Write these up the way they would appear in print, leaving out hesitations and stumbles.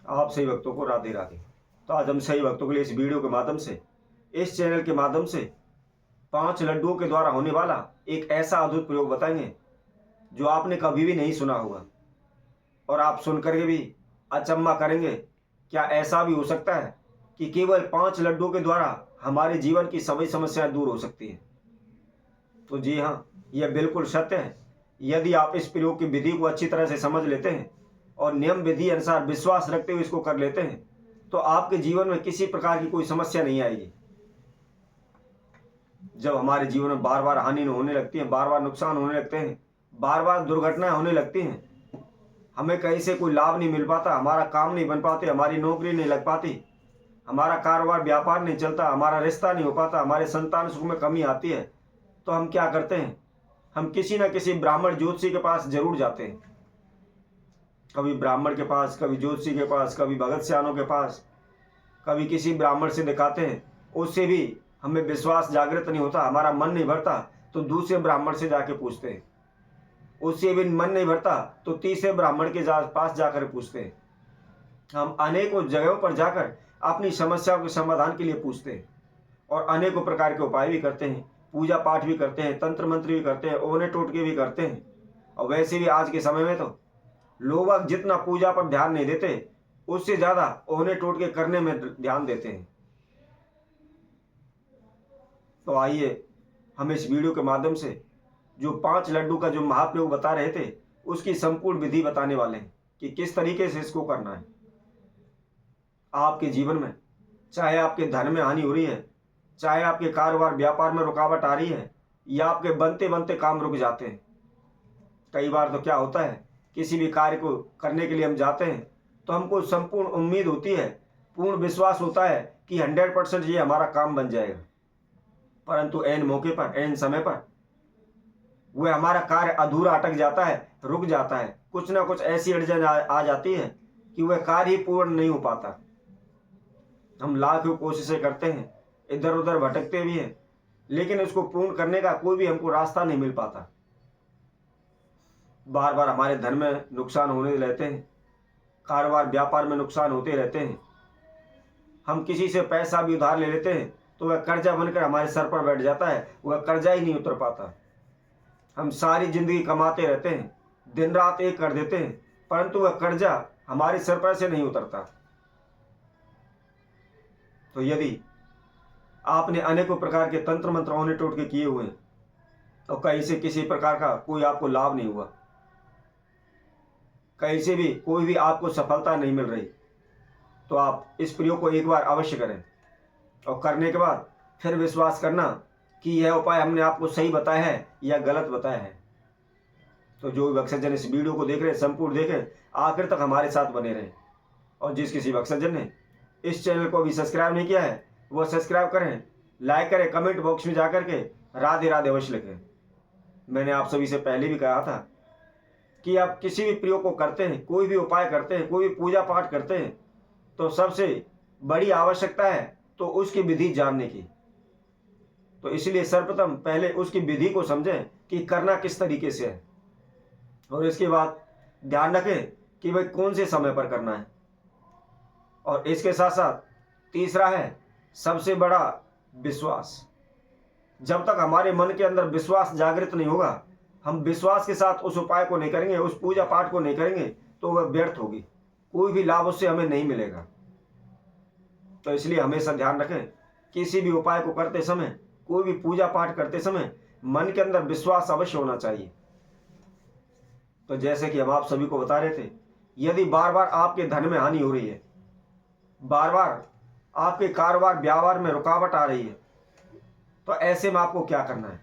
आप सही भक्तों को राधे राधे। तो आज हम सही भक्तों के लिए इस वीडियो के माध्यम से, इस चैनल के माध्यम से 5 लड्डुओं के द्वारा होने वाला एक ऐसा अद्भुत प्रयोग बताएंगे जो आपने कभी भी नहीं सुना होगा, और आप सुन करके भी अचंभा करेंगे। क्या ऐसा भी हो सकता है कि केवल 5 लड्डुओं के द्वारा हमारे जीवन की सभी समस्याएं दूर हो सकती हैं? तो जी हाँ, यह बिल्कुल सत्य है। यदि आप इस प्रयोग की विधि को अच्छी तरह से समझ लेते हैं और नियम विधि अनुसार विश्वास रखते हुए इसको कर लेते हैं, तो आपके जीवन में किसी प्रकार की कोई समस्या नहीं आएगी। जब हमारे जीवन में बार बार हानि होने लगती है, बार बार नुकसान होने लगते हैं, बार बार दुर्घटनाएं होने लगती हैं, हमें कहीं से कोई लाभ नहीं मिल पाता, हमारा काम नहीं बन पाते, हमारी नौकरी नहीं लग पाती, हमारा कारोबार व्यापार नहीं चलता, हमारा रिश्ता नहीं हो पाता, हमारे संतान सुख में कमी आती है, तो हम क्या करते हैं? हम किसी न किसी ब्राह्मण ज्योतिषी के पास जरूर जाते हैं। कभी ब्राह्मण के पास, कभी ज्योतिषी के पास, कभी भगत सियानों के पास, कभी किसी ब्राह्मण से दिखाते हैं। उससे भी हमें विश्वास जागृत नहीं होता, हमारा मन नहीं भरता, तो दूसरे ब्राह्मण से जाके पूछते हैं। उससे भी मन नहीं भरता तो तीसरे ब्राह्मण के पास जाकर पूछते हैं। हम अनेकों जगहों पर जाकर अपनी समस्याओं के समाधान के लिए पूछते हैं और अनेकों प्रकार के उपाय भी करते हैं, पूजा पाठ भी करते हैं, तंत्र मंत्र भी करते हैं, ओने टोटके भी करते हैं। और वैसे भी आज के समय में तो लोग जितना पूजा पर ध्यान नहीं देते, उससे ज्यादा ओने टोटके करने में ध्यान देते हैं। तो आइए हम इस वीडियो के माध्यम से जो 5 लड्डू का जो महाप्रयोग बता रहे थे, उसकी संपूर्ण विधि बताने वाले हैं कि किस तरीके से इसको करना है। आपके जीवन में चाहे आपके धन में हानि हो रही है, चाहे आपके कारोबार व्यापार में रुकावट आ रही है, या आपके बनते बनते काम रुक जाते हैं। कई बार तो क्या होता है, किसी भी कार्य को करने के लिए हम जाते हैं तो हमको संपूर्ण उम्मीद होती है, पूर्ण विश्वास होता है कि 100% ये हमारा काम बन जाएगा, परंतु ऐन मौके पर, ऐन समय पर वह हमारा कार्य अधूरा अटक जाता है, रुक जाता है। कुछ ना कुछ ऐसी अड़चन आ जाती है कि वह कार्य ही पूर्ण नहीं हो पाता। हम लाखों कोशिशें करते हैं, इधर उधर भटकते भी हैं, लेकिन उसको पूर्ण करने का कोई भी हमको रास्ता नहीं मिल पाता। बार बार हमारे धन में नुकसान होने रहते हैं, कारोबार व्यापार में नुकसान होते रहते हैं। हम किसी से पैसा भी उधार ले लेते हैं तो वह कर्जा बनकर हमारे सर पर बैठ जाता है, वह कर्जा ही नहीं उतर पाता। हम सारी जिंदगी कमाते रहते हैं, दिन रात एक कर देते हैं, परंतु वह कर्जा हमारे सर पर से नहीं उतरता। तो यदि आपने अनेकों प्रकार के तंत्र मंत्र ओने टोटके किए हुए हैं और कहीं से किसी प्रकार का कोई आपको लाभ नहीं हुआ, कहीं से भी कोई भी आपको सफलता नहीं मिल रही, तो आप इस प्रयोग को एक बार अवश्य करें और करने के बाद फिर विश्वास करना कि यह उपाय हमने आपको सही बताया है या गलत बताया है। तो जो भी भक्तजन इस वीडियो को देख रहे हैं, संपूर्ण देखें, आखिर तक हमारे साथ बने रहें। और जिस किसी भक्तजन ने इस चैनल को अभी सब्सक्राइब नहीं किया है, वह सब्सक्राइब करें, लाइक करें, कमेंट बॉक्स में जाकर के राधे राधे अवश्य लिखें। मैंने आप सभी से पहले भी कहा था कि आप किसी भी प्रयोग को करते हैं, कोई भी उपाय करते हैं, कोई भी पूजा पाठ करते हैं, तो सबसे बड़ी आवश्यकता है तो उसकी विधि जानने की। तो इसलिए सर्वप्रथम पहले उसकी विधि को समझें कि करना किस तरीके से है, और इसके बाद ध्यान रखें कि भाई कौन से समय पर करना है। और इसके साथ साथ तीसरा है सबसे बड़ा विश्वास। जब तक हमारे मन के अंदर विश्वास जागृत नहीं होगा, हम विश्वास के साथ उस उपाय को नहीं करेंगे, उस पूजा पाठ को नहीं करेंगे, तो वह व्यर्थ होगी, कोई भी लाभ उससे हमें नहीं मिलेगा। तो इसलिए हमेशा ध्यान रखें, किसी भी उपाय को करते समय, कोई भी पूजा पाठ करते समय मन के अंदर विश्वास अवश्य होना चाहिए। तो जैसे कि हम आप सभी को बता रहे थे, यदि बार बार आपके धन में हानि हो रही है, बार बार आपके कारोबार व्यवहार में रुकावट आ रही है, तो ऐसे में आपको क्या करना है?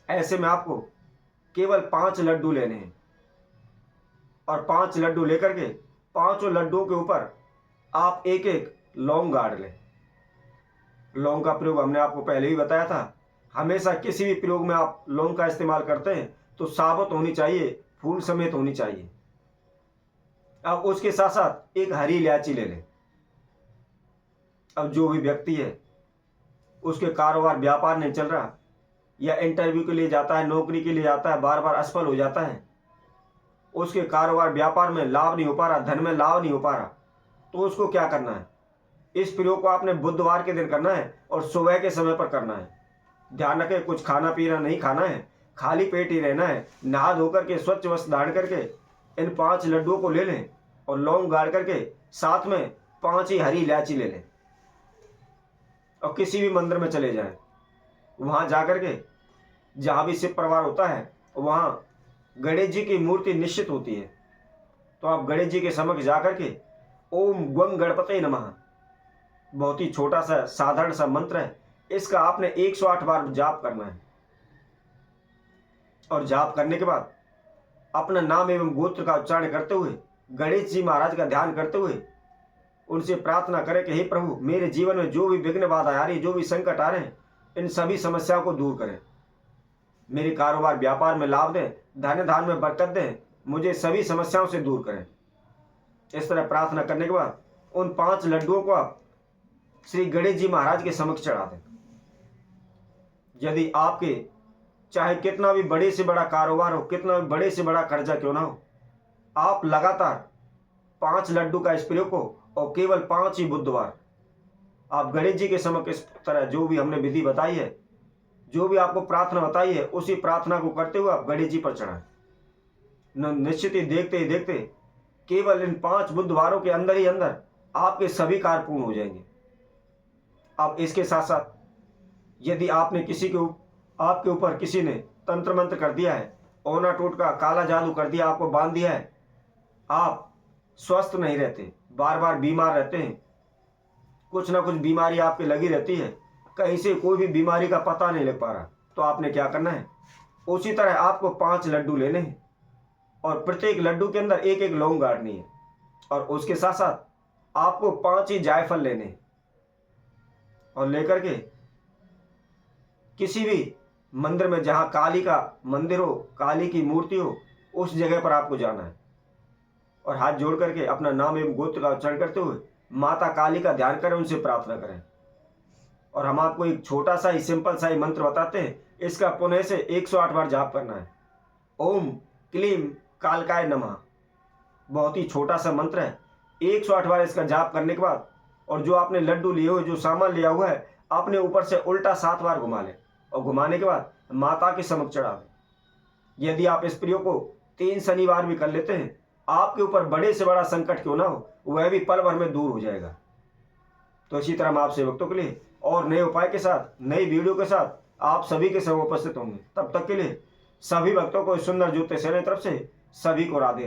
ऐसे में आपको केवल 5 लड्डू लेने हैं और 5 लड्डू लेकर के 5 लड्डुओं के ऊपर आप एक एक लौंग गाड़ लें। लौंग का प्रयोग हमने आपको पहले ही बताया था। हमेशा किसी भी प्रयोग में आप लौंग का इस्तेमाल करते हैं तो साबुत होनी चाहिए, फूल समेत होनी चाहिए। अब उसके साथ साथ एक हरी इलायची ले लें। अब जो भी व्यक्ति है, उसके कारोबार व्यापार नहीं चल रहा, या इंटरव्यू के लिए जाता है, नौकरी के लिए जाता है, बार बार असफल हो जाता है, उसके कारोबार व्यापार में लाभ नहीं हो पा रहा, धन में लाभ नहीं हो पा रहा, तो उसको क्या करना है, इस प्रयोग को आपने बुधवार के दिन करना है और सुबह के समय पर करना है। ध्यान रखें, कुछ खाना पीना नहीं खाना है, खाली पेट ही रहना है। नहा धोकर के स्वच्छ वस्त्र धारण करके इन 5 लड्डुओं को ले लें और लौंग गाड़ करके साथ में 5 ही हरी इलायची ले लें और किसी भी मंदिर में चले जाएं। वहाँ जा कर के जहाँ भी शिव परिवार होता है वहाँ गणेश जी की मूर्ति निश्चित होती है, तो आप गणेश जी के समक्ष जा कर के ओम गं गणपते नमः, बहुत ही छोटा सा साधारण सा मंत्र है, इसका आपने 108 बार जाप करना है। और जाप करने के बाद अपना नाम एवं गोत्र का उच्चारण करते हुए गणेश जी महाराज का ध्यान करते हुए उनसे प्रार्थना करें कि हे प्रभु, मेरे जीवन में जो भी विघ्न बाधा आ रही, जो भी संकट आ रहे हैं, इन सभी समस्याओं को दूर करें। मेरे कारोबार व्यापार में लाभ दें, धन धान में बरकत दें, मुझे सभी समस्याओं से दूर करें। इस तरह प्रार्थना करने के बाद उन 5 लड्डुओं को आप श्री गणेश जी महाराज के समक्ष चढ़ा दें। यदि आपके चाहे कितना भी बड़े से बड़ा कारोबार हो, कितना भी बड़े से बड़ा कर्जा क्यों ना हो, आप लगातार 5 लड्डू का इस प्रयोग को और केवल 5 ही बुधवार आप गणेश जी के समक्ष इस तरह जो भी हमने विधि बताई है, जो भी आपको प्रार्थना बताई है, उसी प्रार्थना को करते हुए आप गणेश जी पर चढ़ाएं। निश्चित ही देखते केवल इन 5 बुधवारों के अंदर ही अंदर आपके सभी कार्य पूर्ण हो जाएंगे। अब इसके साथ साथ यदि आपने आपके ऊपर किसी ने तंत्र मंत्र कर दिया है, ओना टोटका काला जादू कर दिया, आपको बांध दिया है, आप स्वस्थ नहीं रहते, बार बार बीमार रहते हैं, कुछ ना कुछ बीमारी आपके लगी रहती है, कहीं से कोई भी बीमारी का पता नहीं लग पा रहा, तो आपने क्या करना है, उसी तरह आपको 5 लड्डू लेने हैं और प्रत्येक लड्डू के अंदर एक एक लौंग गाड़नी है और उसके साथ साथ आपको 5 ही जायफल लेने हैं और लेकर के किसी भी मंदिर में जहाँ काली का मंदिर हो, काली की मूर्ति हो, उस जगह पर आपको जाना है और हाथ जोड़ करके अपना नाम एवं गोत्र का उच्चारण करते हुए माता काली का ध्यान करें, उनसे प्रार्थना करें। और हम आपको एक छोटा सा ही सिंपल सा ही मंत्र बताते हैं, इसका पुनः से 108 बार जाप करना है। ओम क्लीम कालकाय नमः, बहुत ही छोटा सा मंत्र है। 108 बार इसका जाप करने के बाद और जो आपने लड्डू लिए हुए, जो सामान लिया हुआ है, आपने ऊपर से उल्टा 7 बार घुमा लें और घुमाने के बाद माता के समक्ष चढ़ा दें। यदि आप इस प्रयोग को 3 शनिवार भी कर लेते हैं, आपके ऊपर बड़े से बड़ा संकट क्यों ना हो, वह भी पल भर में दूर हो जाएगा। तो इसी तरह हम आपसे भक्तों के लिए और नए उपाय के साथ, नई वीडियो के साथ आप सभी के संग उपस्थित होंगे। तब तक के लिए सभी भक्तों को इस सुंदर ज्योतिष सेना तरफ से सभी को राधे राधे।